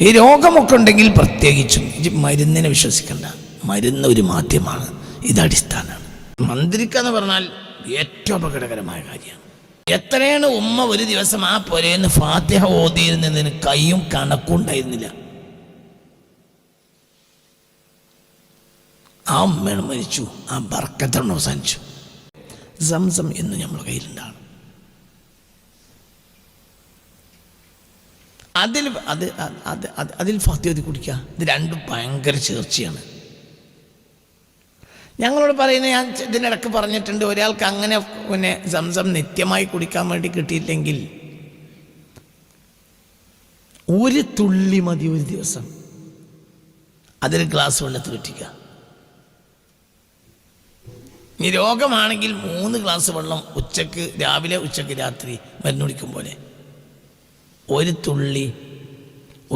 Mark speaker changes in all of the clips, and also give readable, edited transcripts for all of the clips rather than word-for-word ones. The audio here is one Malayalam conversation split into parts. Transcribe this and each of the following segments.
Speaker 1: ഈ രോഗമൊക്കെ ഉണ്ടെങ്കിൽ പ്രത്യേകിച്ചും മരുന്നിനെ വിശ്വസിക്കണ്ട. മരുന്ന് ഒരു മാധ്യമമാണ്, ഇത് അടിസ്ഥാനമാണ്. മന്ത്രിക്കുക എന്ന് പറഞ്ഞാൽ ഏറ്റവും അപകടകരമായ കാര്യമാണ്. എത്രയാണ് ഉമ്മ ഒരു ദിവസം ആ പുരേന്ന് ഫാത്തിഹ ഓതിയിരുന്നതിന് കൈയും കണക്കും ഉണ്ടായിരുന്നില്ല. ആ ഉമ്മയാണ് മരിച്ചു, ആ ബർക്കത്താണ് അവസാനിച്ചു. സംസം എന്ന് നമ്മുടെ കയ്യിലുണ്ടാണ്. അതിൽ ഫാത്തിഹ ഓതി കുടിക്കുക. ഇത് രണ്ടും ഭയങ്കര ചേർച്ചയാണ്. ഞങ്ങളോട് പറയുന്നത്, ഞാൻ ഇതിനിടക്ക് പറഞ്ഞിട്ടുണ്ട്, ഒരാൾക്ക് അങ്ങനെ പിന്നെ സംസം നിത്യമായി കുടിക്കാൻ വേണ്ടി കിട്ടിയില്ലെങ്കിൽ ഒരു തുള്ളി മതി ഒരു ദിവസം. അതിൽ ഗ്ലാസ് വെള്ളത്തിൽ ഇട്ടിക്കുക. ഈ രോഗമാണെങ്കിൽ 3 ഗ്ലാസ് വെള്ളം ഉച്ചക്ക് രാവിലെ, ഉച്ചക്ക് രാത്രി മരുന്ന് കുടിക്കും പോലെ. ഒരു തുള്ളി,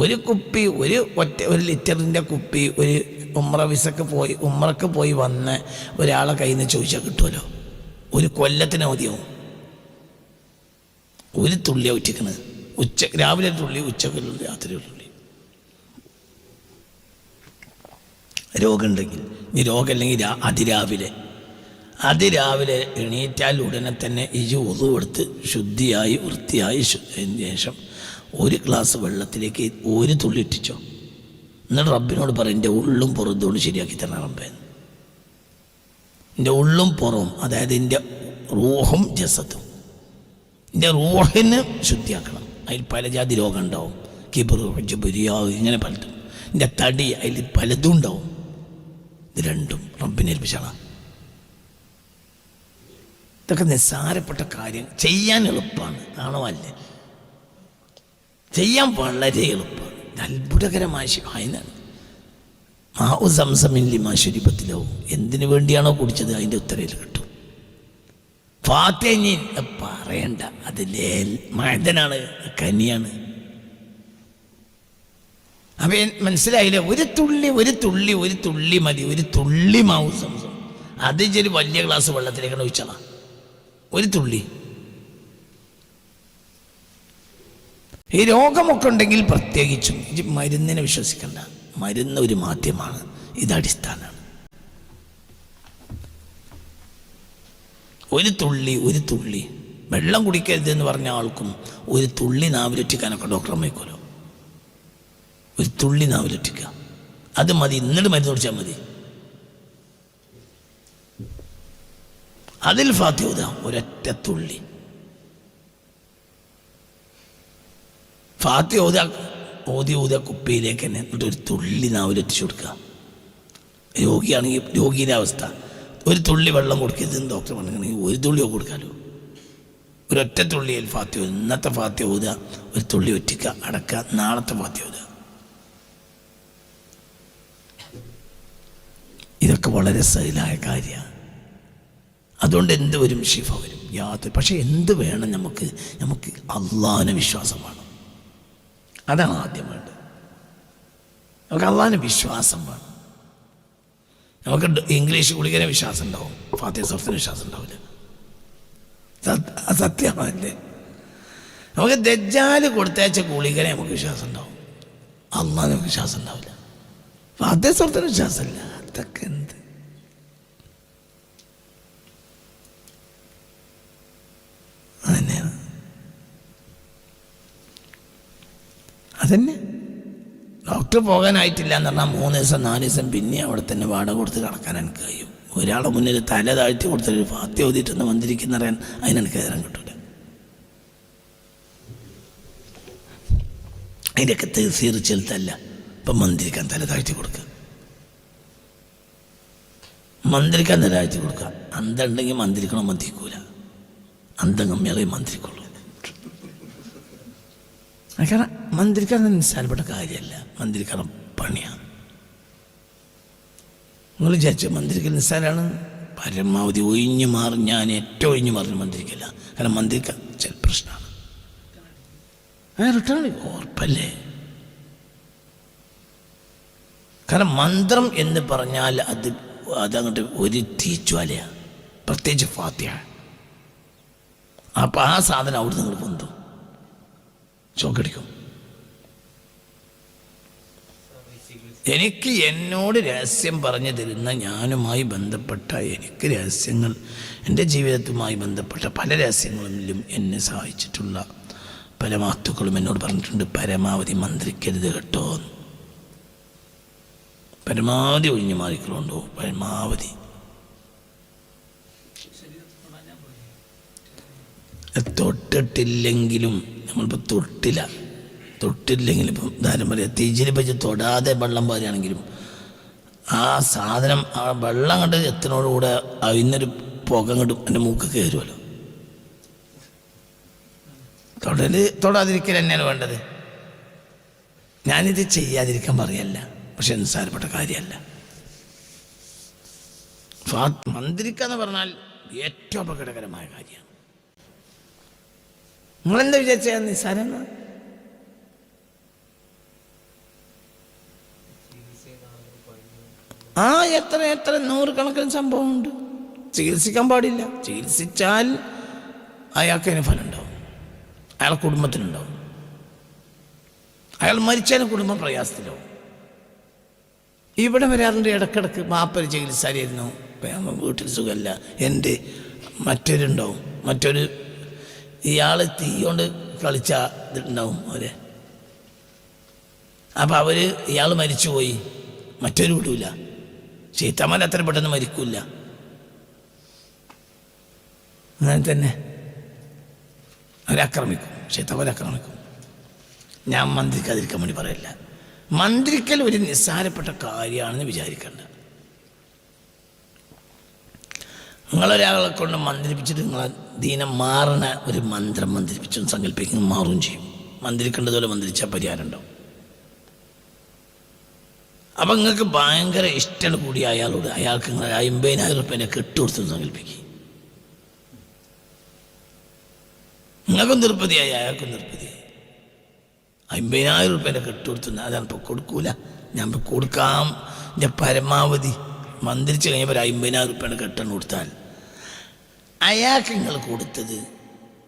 Speaker 1: ഒരു കുപ്പി, ഒരു ലിറ്ററിൻ്റെ കുപ്പി ഒരു ഉമ്രക്ക് പോയി വന്ന് ഒരാളെ കയ്യിൽ നിന്ന് ചോദിച്ചാൽ കിട്ടുമല്ലോ. ഒരു കൊല്ലത്തിന് മതിയാവും. ഒരു തുള്ളി ഒറ്റിക്കണത്. രാവിലെ തുള്ളി, ഉച്ചക്ക് തുള്ളി, രാത്രി തുള്ളി. രോഗമുണ്ടെങ്കിൽ, ഈ രോഗമല്ലെങ്കിൽ അതിരാവിലെ എണീറ്റാൽ ഉടനെ തന്നെ ഉളു എടുത്ത് ശുദ്ധിയായി വൃത്തിയായി ശേഷം ഒരു ഗ്ലാസ് വെള്ളത്തിലേക്ക് ഒരു തുള്ളി ഇട്ടിച്ചോ. എന്നിട്ട് റബ്ബിനോട് പറയും, എൻ്റെ ഉള്ളും പുറത്തോട് ശരിയാക്കി തരണം റബ്ബേ. എൻ്റെ ഉള്ളും പുറവും, അതായത് എൻ്റെ റൂഹും ജസത്തും, എൻ്റെ റൂഹിന് ശുദ്ധിയാക്കണം. അതിൽ പല ജാതി രോഗം ഉണ്ടാവും, കിബറ്, ജബരിയാവ്, ഇങ്ങനെ പലതും. എൻ്റെ തടി, അതിൽ പലതും ഉണ്ടാവും. ഇത് രണ്ടും റബ്ബിനെ ഏൽപ്പിച്ചാണ്. ഇതൊക്കെ നിസ്സാരപ്പെട്ട കാര്യം, ചെയ്യാൻ എളുപ്പമാണ്, ആണോ അല്ലേ? ചെയ്യാൻ വളരെ എളുപ്പമാണ്. അത്ഭുതകരമായ ശിഫായിനാണ്. മാഉ സംസമിൻ ലിമാ ശുരിബത്തിലാവും. എന്തിനു വേണ്ടിയാണോ കുടിച്ചത് അതിൻ്റെ ഉത്തരയിൽ കിട്ടും. ഫാത്തിഹ പറയണ്ട, അത് മഅദനാണ്, കനിയാണ്. അപ്പം മനസ്സിലായില്ലേ? ഒരു തുള്ളി മതി. ഒരു തുള്ളി മാഉ സംസം. അത് ഇച്ചിരി വലിയ ഗ്ലാസ് വെള്ളത്തിലേക്കാണ് ഒഴിച്ചാൽ ഒരു തുള്ളി. ഈ രോഗമൊക്കെ ഉണ്ടെങ്കിൽ പ്രത്യേകിച്ചും മരുന്നിനെ വിശ്വസിക്കണ്ട. മരുന്ന് ഒരു മാധ്യമമാണ്, ഇത് അടിസ്ഥാനമാണ്. ഒരു തുള്ളി വെള്ളം കുടിക്കരുതെന്ന് പറഞ്ഞ ആൾക്കും ഒരു തുള്ളി നാവിലൊറ്റിക്കാനൊക്കെ ഡോക്ടർ അമ്മയ്ക്കോലോ. ഒരു തുള്ളി നാവിലൊറ്റിക്കുക, അത് മതി. എന്നിട്ട് മരുന്ന് കുടിച്ചാൽ മതി. അതിൽ ഫാത്തിഹ ഓതാ, ഒരൊറ്റ തുള്ളി ഫാത്തിഹ ഓതി കുപ്പിയിലേക്ക് തന്നെ. എന്നിട്ട് ഒരു തുള്ളി നാവിലെത്തിച്ചു കൊടുക്കുക. രോഗിയാണെങ്കിൽ രോഗിയുടെ അവസ്ഥ, ഒരു തുള്ളി വെള്ളം കൊടുക്കരുതെന്ന് ഡോക്ടർ പറഞ്ഞിട്ടുണ്ടെങ്കിൽ ഒരു തുള്ളിയോ കൊടുക്കാമല്ലോ. ഒരൊറ്റ തുള്ളിയിൽ ഫാത്തിഹ. ഇന്നത്തെ ഫാത്തിഹ ഓതുക, ഒരു തുള്ളി ഒറ്റിക്കുക, അടക്കുക. നാളത്തെ ഫാത്തിഹ ഓതുക. ഇതൊക്കെ വളരെ സഹലായ കാര്യമാണ്. അതുകൊണ്ട് എന്ത് വരും? ശിഫ വരും. യാതൊരു പക്ഷേ എന്ത് വേണം? നമുക്ക് അള്ളാഹിനെ വിശ്വാസം വേണം. അതാണ് ആദ്യം വേണ്ടത്. നമുക്ക് അള്ളാഹിനെ വിശ്വാസം വേണം. നമുക്ക് ഇംഗ്ലീഷ് ഗുളികനെ വിശ്വാസം ഉണ്ടാവും, ഫാത്തിഹ സൂറത്തിന് വിശ്വാസം ഉണ്ടാവില്ല. സത്യമാണല്ലേ? നമുക്ക് ദജ്ജാല് കൊടുത്തയച്ച ഗുളികനെ നമുക്ക് വിശ്വാസം ഉണ്ടാവും, അള്ളാഹിനെ നമുക്ക് വിശ്വാസം ഉണ്ടാവില്ല. ഫാത്തിഹ സൂറത്തിന് വിശ്വാസമില്ല. അതൊക്കെ എന്ത്? അതന്നെ. ഡോക്ടർ പോകാനായിട്ടില്ല എന്ന് പറഞ്ഞാൽ 3 ദിവസം 4 ദിവസം പിന്നെ അവിടെ തന്നെ വാടക കൊടുത്ത് കിടക്കാൻ എനിക്ക് കഴിയും. ഒരാളെ മുന്നിൽ തല താഴ്ത്തി കൊടുത്തിട്ട് ഫാത്തിഹ ഓതിയിട്ടൊന്ന് മന്ത്രിക്കുന്നറിയാൻ അതിനെനിക്ക് നേരം കിട്ടൂല. അതിൻ്റെയൊക്കെ തീർ ചെലുത്തല്ല. ഇപ്പം മന്ത്രിക്കാൻ തല താഴ്ത്തി കൊടുക്കുക, മന്ത്രിക്കാൻ തല താഴ്ത്തി കൊടുക്കുക. അന്തമുണ്ടെങ്കിൽ മന്ത്രിക്കണം, മന്ത്രിക്കൂല. അന്തം കമ്മിയാളെ മന്ത്രിക്കുള്ളൂ. കാരണം മന്ത്രിക്കാൻ നിസ്സാരപ്പെട്ട കാര്യമല്ല, മന്ത്രിക്കണം പണിയാണ്. നിങ്ങൾ വിചാരിച്ചു മന്ത്രിക്കൽ നിസ്സാരമാണ്? പരമാവധി ഒഴിഞ്ഞു മാറി, ഞാൻ ഏറ്റവും ഒഴിഞ്ഞു മാറി മന്ത്രിക്കില്ല. കാരണം മന്ത്രിക്കാൻ ചില പ്രശ്നമാണ്. റിട്ടേൺ ഉറപ്പല്ലേ? കാരണം മന്ത്രം എന്ന് പറഞ്ഞാൽ അതങ്ങോട്ട് ഒരു തീജ്വാലയാണ്, പ്രത്യേകിച്ച് ഫാത്തിഹ. അപ്പം ആ സാധനം അവിടെ നിങ്ങൾ പൊന്തും, ഷോക്കടിക്കും. എനിക്ക് എന്നോട് രഹസ്യം പറഞ്ഞു തരുന്ന, ഞാനുമായി ബന്ധപ്പെട്ട എനിക്ക് രഹസ്യങ്ങൾ, എൻ്റെ ജീവിതത്തുമായി ബന്ധപ്പെട്ട പല രഹസ്യങ്ങളിലും എന്നെ സഹായിച്ചിട്ടുള്ള പല മഹത്തുക്കളും എന്നോട് പറഞ്ഞിട്ടുണ്ട്, പരമാവധി മന്ത്രിക്കരുത് കേട്ടോ, പരമാവധി ഒഴിഞ്ഞു മാറിക്കളുണ്ടോ, പരമാവധി. തൊട്ടിട്ടില്ലെങ്കിലും നമ്മളിപ്പോൾ തൊട്ടില്ലെങ്കിലും ഇപ്പം ധാരം പറയാം, തീജിൽ വെച്ച് തൊടാതെ വെള്ളം പാരുകയാണെങ്കിലും ആ സാധനം, ആ വെള്ളം കണ്ട് എത്തിനോടുകൂടെ അതിനൊരു പുക കിട്ടും, എൻ്റെ മൂക്ക് കയറുമല്ലോ. തൊടാതിരിക്കൽ തന്നെയാണ് വേണ്ടത്. ഞാനിത് ചെയ്യാതിരിക്കാൻ പറയല്ല, പക്ഷെ നിസ്സാരപ്പെട്ട കാര്യമല്ല. മന്ത്രിക്കുക എന്ന് പറഞ്ഞാൽ ഏറ്റവും അപകടകരമായ കാര്യമാണ്. നിങ്ങളെന്താ വിചാരിച്ച നിസ്സാരം? എത്ര നൂറുകണക്കിന് സംഭവമുണ്ട്. ചികിത്സിക്കാൻ പാടില്ല. ചികിത്സിച്ചാൽ അയാൾക്ക് അതിന് ഫലം ഉണ്ടാവും, അയാളെ കുടുംബത്തിനുണ്ടാവും. അയാൾ മരിച്ചതിന് കുടുംബം പ്രയാസത്തിലാവും. ഇവിടെ വരാറുണ്ട് ഇടക്കിടക്ക്, ബാപ്പൊരു ചികിത്സാരിയായിരുന്നു, വീട്ടിൽ സുഖമല്ല, എൻ്റെ മറ്റൊരുണ്ടാവും, മറ്റൊരു ഇയാൾ തീ കൊണ്ട് കളിച്ച ഇതുണ്ടാവും അവരെ. അപ്പം അവർ ഇയാൾ മരിച്ചുപോയി, മറ്റൊരു വിടൂല. ശൈത്താന്മാർ അത്ര പെട്ടെന്ന് മരിക്കില്ല. അങ്ങനെ തന്നെ അവരാക്രമിക്കും, ശൈത്താന്മാരാക്രമിക്കും. ഞാൻ മന്ത്രിക്കാതിരിക്കാൻ വേണ്ടി പറയില്ല. മന്ത്രിക്കൽ ഒരു നിസ്സാരപ്പെട്ട കാര്യമാണെന്ന് വിചാരിക്കണ്ട. നിങ്ങളൊരാളെ കൊണ്ട് മന്ത്രിപ്പിച്ചിട്ട് നിങ്ങളെ ദീനം മാറണ ഒരു മന്ത്രം മന്ത്രിപ്പിച്ചൊന്ന് സങ്കല്പിക്കും, മാറുകയും ചെയ്യും. മന്ത്രിക്കേണ്ടതുപോലെ മന്ത്രിച്ചാൽ പരിഹാരം ഉണ്ടാവും. അപ്പം നിങ്ങൾക്ക് ഭയങ്കര ഇഷ്ടമാണ് കൂടി അയാളോട്, അയാൾക്ക് നിങ്ങൾ 50,000 റുപ്യേനെ കെട്ടുകൊടുത്തു സങ്കല്പിക്കും. നിങ്ങൾക്കും നിർപ്പതിയായി, അയാൾക്കും നിർപ്പതിയായി. 50,000 റുപ്യേനെ കെട്ടുകൊടുത്തു. അതാണിപ്പോൾ കൊടുക്കൂല, ഞാൻ ഇപ്പോൾ കൊടുക്കാം. എൻ്റെ പരമാവധി മന്ത്രിച്ച് കഴിഞ്ഞപ്പോൾ 50,000 റുപ്യേനെ കെട്ടണം കൊടുത്താൽ അയാൾക്ക് നിങ്ങൾ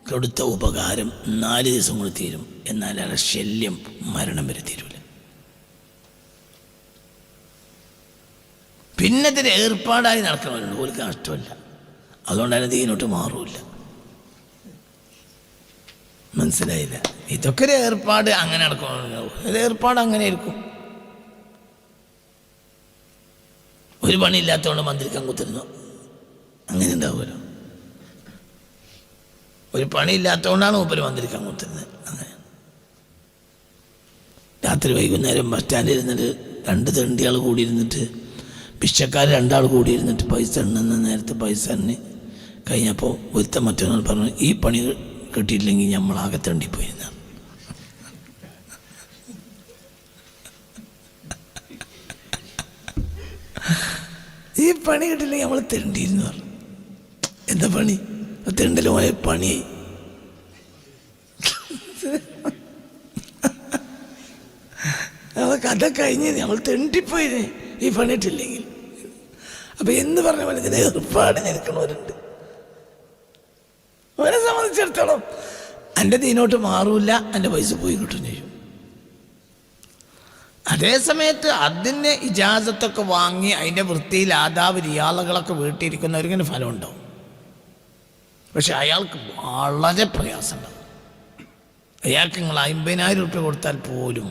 Speaker 1: കൊടുത്ത ഉപകാരം 4 ദിവസം കൊണ്ട് തീരും. എന്നാൽ അയാളുടെ ശല്യം മരണം വരെ തീരൂല. പിന്നെ ഇതിന് ഏർപ്പാടായി നടക്കണമല്ലോ, ഒരു നഷ്ടമല്ല. അതുകൊണ്ട് അതിന് ദീനോട്ട് മാറൂല. മനസ്സിലായില്ല? ഇതൊക്കെ ഒരു ഏർപ്പാട് അങ്ങനെ നടക്കണമല്ലോ. ഒരു ഏർപ്പാട് അങ്ങനെ ആയിരിക്കും. ഒരു പണിയില്ലാത്തതുകൊണ്ട് മന്ത്രിക്കാൻ കുത്തിരുന്നു, അങ്ങനെ ഉണ്ടാവുമല്ലോ. ഒരു പണിയില്ലാത്തതുകൊണ്ടാണ് മൂപ്പര് മന്ത്രിക്കാൻ കുത്തിരുന്നത്. അങ്ങനെ രാത്രി വൈകുന്നേരം ബസ് സ്റ്റാൻഡിൽ ഇരുന്നിട്ട് 2 തെണ്ടിയാൾ കൂടിയിരുന്നിട്ട്, ഭിക്ഷക്കാർ 2 ആൾ കൂടിയിരുന്നിട്ട് പൈസ എണ്ണുന്ന നേരത്തെ പൈസ എണ്ണി കഴിഞ്ഞപ്പോൾ ഒരുത്തൻ മറ്റൊരാൾ പറഞ്ഞു, ഈ പണി കിട്ടിയില്ലെങ്കിൽ നമ്മളാകെ തെണ്ടിപ്പോയിരുന്ന. ഈ പണി കിട്ടില്ലെങ്കിൽ നമ്മൾ തെണ്ടിയിരുന്നു പറഞ്ഞു. എന്താ പണി? തെണ്ടല് പോലെ പണിയായി. കഥ കഴിഞ്ഞത്, നമ്മൾ തെണ്ടിപ്പോയത് ഈ പണിയിട്ടില്ലെങ്കിൽ. അപ്പം എന്ന് പറഞ്ഞ പോലെ ഇതിനെ ഏർപ്പാട് നിൽക്കണവരുണ്ട്. അവരെ സംബന്ധിച്ചിടത്തോളം എൻ്റെ ദീനോട്ട് മാറൂല, എൻ്റെ പൈസ പോയി കിട്ടും ചെയ്യും. അതേ സമയത്ത് അതിൻ്റെ ഇജാസത്തൊക്കെ വാങ്ങി അതിൻ്റെ വൃത്തിയിൽ ആദാബ് റിയാളുകളൊക്കെ വീട്ടിയിരിക്കുന്നവർക്കിന് ഫലം ഉണ്ടാവും. പക്ഷെ അയാൾക്ക് വളരെ പ്രയാസമുണ്ടാവും. അയാൾക്ക് നിങ്ങൾ 50,000 റുപ്യ കൊടുത്താൽ പോലും,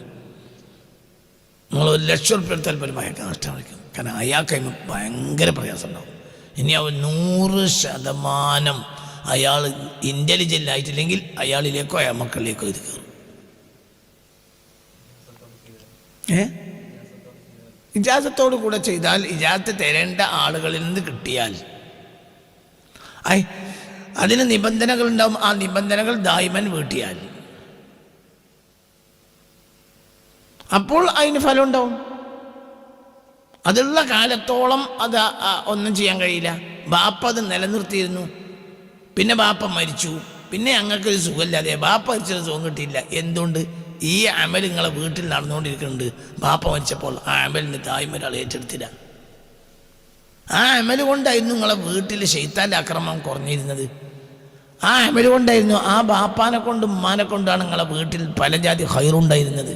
Speaker 1: നിങ്ങൾ 1,00,000 റുപ്യ എടുത്താൽ പോലും അയാൾക്ക് നഷ്ടമായിരിക്കും. കാരണം അയാൾക്ക് അതിന് ഭയങ്കര പ്രയാസം ഉണ്ടാവും. ഇനി അവൻ 100% അയാൾ ഇൻ്റലിജൻ്റ് ആയിട്ടില്ലെങ്കിൽ അയാളിലേക്കോ അയാൾ മക്കളിലേക്കോ ഇത് കയറും. ഇജാസത്തോടു കൂടെ ചെയ്താൽ, ഇജാസത്ത് തരേണ്ട ആളുകളിൽ നിന്ന് കിട്ടിയാൽ അതിന് നിബന്ധനകൾ ഉണ്ടാവും. ആ നിബന്ധനകൾ ദായിമൻ വീട്ടിയാൽ അപ്പോൾ അതിന് ഫലം ഉണ്ടാവും. അതുള്ള കാലത്തോളം അത് ഒന്നും ചെയ്യാൻ കഴിയില്ല. ബാപ്പ അത് നിലനിർത്തിയിരുന്നു. പിന്നെ ബാപ്പ മരിച്ചു, പിന്നെ ഞങ്ങൾക്കൊരു സുഖമില്ലാതെ, ബാപ്പ മരിച്ചൊരു സുഖം കിട്ടിയില്ല. എന്തുകൊണ്ട്? ഈ അമൽ നിങ്ങളെ വീട്ടിൽ നടന്നുകൊണ്ടിരിക്കുന്നുണ്ട്. ബാപ്പ മരിച്ചപ്പോൾ ആ അമലിന് തായ്മൊരാൾ ഏറ്റെടുത്തില്ല. ആ അമൽ കൊണ്ടായിരുന്നു നിങ്ങളെ വീട്ടിൽ ശൈത്താൻ്റെ ആക്രമണം കുറഞ്ഞിരുന്നത്. ആ അമൽ കൊണ്ടായിരുന്നു, ആ ബാപ്പാനെ കൊണ്ടും ഉമ്മാനെ കൊണ്ടാണ് നിങ്ങളെ വീട്ടിൽ പല ജാതി ഹൈറുണ്ടായിരുന്നത്.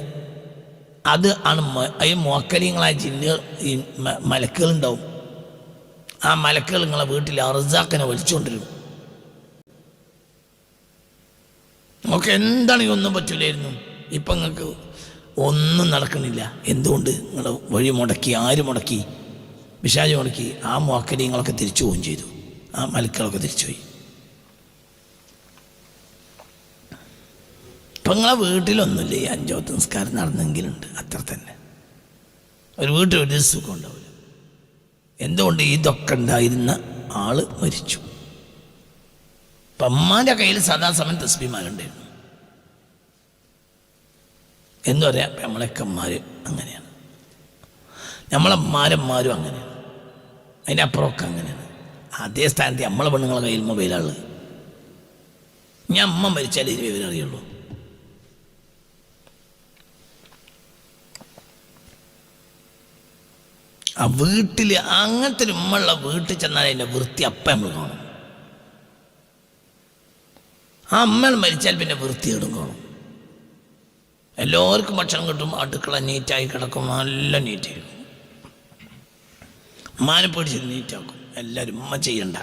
Speaker 1: അത് ആണ് ഈ മോക്കലിങ്ങളായ ജിന്നുകൾ ഈ മലക്കുകളുണ്ടാവും. ആ മലക്കുകൾ നിങ്ങളെ വീട്ടിൽ അർസാക്കിനെ വലിച്ചുകൊണ്ടിരും. നമുക്ക് എന്താണെങ്കിൽ ഒന്നും പറ്റൂലായിരുന്നു. ഇപ്പം നിങ്ങൾക്ക് ഒന്നും നടക്കണില്ല. എന്തുകൊണ്ട്? നിങ്ങൾ വഴി മുടക്കി. ആര് മുടക്കി? പിശാച് മുടക്കി. ആ മോക്കലിങ്ങളൊക്കെ തിരിച്ചു പോവുകയും ചെയ്തു. ആ മലക്കുകളൊക്കെ തിരിച്ചുപോയി. ഇപ്പം നിങ്ങളെ വീട്ടിലൊന്നുമില്ല ഈ 5 വക്ത് നിസ്കാരം നടന്നെങ്കിലുണ്ട്, അത്ര തന്നെ. ഒരു വീട്ടിൽ ഒരു സുഖം ഉണ്ടാവില്ല. എന്തുകൊണ്ട്? ഇതൊക്കെ ഉണ്ടായിരുന്ന ആള് മരിച്ചു. അപ്പം അമ്മാൻ്റെ കയ്യിൽ സദാസമയം തസ്ബീഹ്മാലുണ്ടായിരുന്നു. എന്ന് പറയാം. നമ്മളെക്കന്മാർ അങ്ങനെയാണ്, നമ്മളമ്മാരന്മാരും അങ്ങനെയാണ്, അതിൻ്റെ അപ്പുറമൊക്കെ അങ്ങനെയാണ്. അതേ സ്ഥാനത്ത് നമ്മളെ പെണ്ണുങ്ങളെ കയ്യിൽ മൊബൈലുള്ളത്. ഞാൻ അമ്മ മരിച്ചാൽ ഇത് വിവരം അറിയുള്ളൂ. ആ വീട്ടിൽ അങ്ങനത്തെ ഒരു ഉമ്മയുള്ള വീട്ടിൽ ചെന്നാൽ അതിൻ്റെ വൃത്തി അപ്പം നമ്മൾ കാണും. ആ അമ്മ മരിച്ചാൽ പിന്നെ വൃത്തിയിടും കാണും. എല്ലാവർക്കും ഭക്ഷണം കിട്ടും, അടുക്കള നീറ്റായി കിടക്കും, നല്ല നീറ്റായിരിക്കും. ഉമ്മാനെ പേടിച്ച് നീറ്റാക്കും എല്ലാവരും. ഉമ്മ ചെയ്യണ്ട,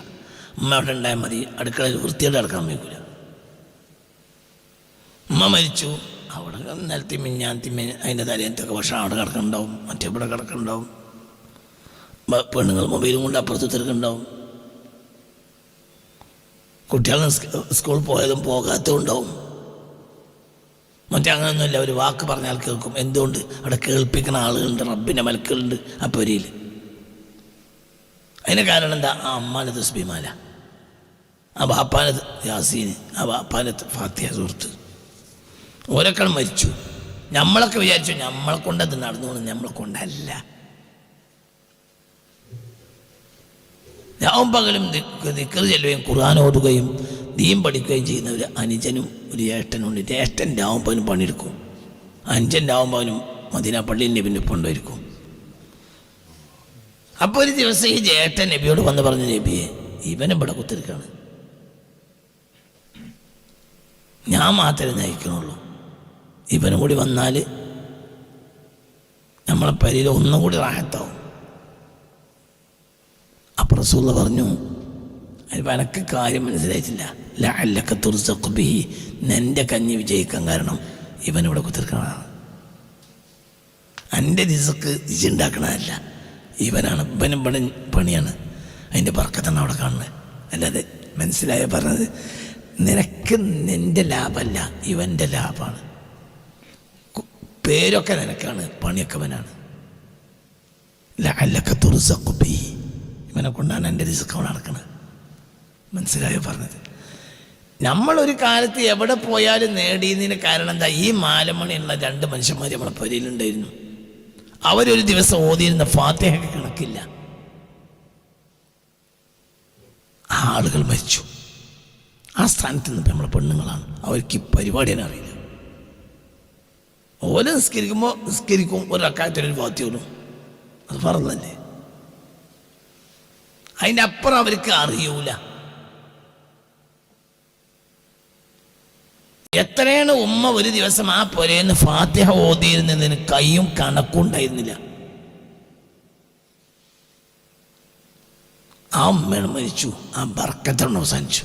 Speaker 1: ഉമ്മ അവിടെ ഉണ്ടായാൽ മതി, അടുക്കളയിൽ വൃത്തിയായിട്ട് കിടക്കാൻ വയ്ക്കില്ല. ഉമ്മ മരിച്ചു, അവിടെ നിലത്തി മിഞ്ഞാന്തി അതിൻ്റെ തലേത്തൊക്കെ ഭക്ഷണം അവിടെ കിടക്കുന്നുണ്ടാവും, മറ്റേ ഇവിടെ കിടക്കുന്നുണ്ടാവും. പെണ്ണുങ്ങൾ മൊബൈലും കൊണ്ട് അപ്പുറത്ത് തിരക്കുണ്ടാവും. കുട്ടികൾ സ്കൂളിൽ പോയതും പോകാത്തതും ഉണ്ടാവും. മറ്റേ അങ്ങനെയൊന്നുമില്ല, ഒരു വാക്ക് പറഞ്ഞാൽ കേൾക്കും. എന്തുകൊണ്ട്? അവിടെ കേൾപ്പിക്കുന്ന ആളുകളുണ്ട്, റബ്ബിൻ്റെ മലക്കുകളുണ്ട് ആ പൊരിയിൽ. അതിന് കാരണം എന്താ? ആ അമ്മാനെ തസ്ബീഹ്മാല, ആ ബാപ്പാനെ യാസീന്, ആ ബാപ്പാനെ ഫാത്തിഹ സുഹൃത്ത്. ഓരൊക്കെ മരിച്ചു. നമ്മളൊക്കെ വിചാരിച്ചു നമ്മളെ കൊണ്ടത് നടന്നു പോകണം. നമ്മളെ കൊണ്ടല്ല. രാവും പകലും ദിക്ർ ചെല്ലുകയും ഖുർആൻ ഓതുകയും ദീൻ പഠിക്കുകയും ചെയ്യുന്ന ഒരു അനുജനും ഒരു ജ്യേഷ്ഠനുണ്ട്. ജ്യേഷ്ഠൻ രാവും പകലും പണിയെടുക്കും, അനുജൻ രാവും പകലും മദീന പള്ളിയിൽ നബിൻ്റെ കൊണ്ടുവരിക്കും. അപ്പോൾ ഒരു ദിവസം ഈ ജ്യേഷ്ഠൻ നബിയോട് വന്ന് പറഞ്ഞു, നബിയെ, ഇവനെ ഇവിടെ കുത്തിരിക്കാണ്, ഞാൻ മാത്രമേ നയിക്കണുള്ളൂ, ഇവനും കൂടി വന്നാൽ നമ്മളെ പരിയിൽ ഒന്നും കൂടി റാഹത്താവും. അപ്പോൾ റസൂൽ പറഞ്ഞു, അതിപ്പോൾ എനക്ക് കാര്യം മനസ്സിലായിട്ടില്ല. ലഅല്ലക തുർസഖു ബിഹി, നിൻ്റെ കഞ്ഞി വിജയിക്കാൻ കാരണം ഇവനിവിടെ കുത്തിരിക്കണതാണ്. എൻ്റെ റിസ്ക് ഇച്ചുണ്ടാക്കണതല്ല, ഇവനാണ്. ഇവനും ഇവിടെ പണിയാണ്, അതിൻ്റെ ബർക്കത്താണ് അവിടെ കാണുന്നത്. അല്ലാതെ മനസ്സിലായ പറഞ്ഞത്, നിനക്ക് നിൻ്റെ ലാഭമല്ല, ഇവൻ്റെ ലാഭമാണ്. പേരൊക്കെ നിനക്കാണ്, പണിയൊക്കെ അവനാണ്. ലഅല്ലക തുർസഖു ബിഹി, ഇവനെ കൊണ്ടാണ് എൻ്റെ റിസ്ക് അവിടെ നടക്കുന്നത്. മനസ്സിലായോ പറഞ്ഞത്? നമ്മളൊരു കാലത്ത് എവിടെ പോയാലും നേടിയതിന് കാരണം എന്താ? ഈ മാലമണിയുള്ള 2 മനുഷ്യന്മാർ നമ്മളെ പരിയിലുണ്ടായിരുന്നു. അവരൊരു ദിവസം ഓതിയിരുന്ന ഫാത്തിഹയ്ക്ക് കണക്കില്ല. ആളുകൾ മരിച്ചു. ആ സ്ഥാനത്ത് നിന്ന് നമ്മളെ പെണ്ണുങ്ങളാണ്. അവർക്ക് ഈ പരിപാടി തന്നെ അറിയില്ല. ഓരോ നിസ്കരിക്കും, ഒരു റക്അത്തിനൊരു ഫാത്തിഹയും, അത് പറഞ്ഞല്ലേ. അതിൻ്റെ അപ്പുറം അവർക്ക് അറിയൂല. എത്രയാണ് ഉമ്മ ഒരു ദിവസം ആ പുരേന്ന് ഫാത്തിഹ ഓതിയിരുന്നതിന് കയ്യും കണക്കും ഉണ്ടായിരുന്നില്ല. ആ ഉമ്മയാണ് മരിച്ചു, ആ ബർക്കത്താണ് അവസാനിച്ചു.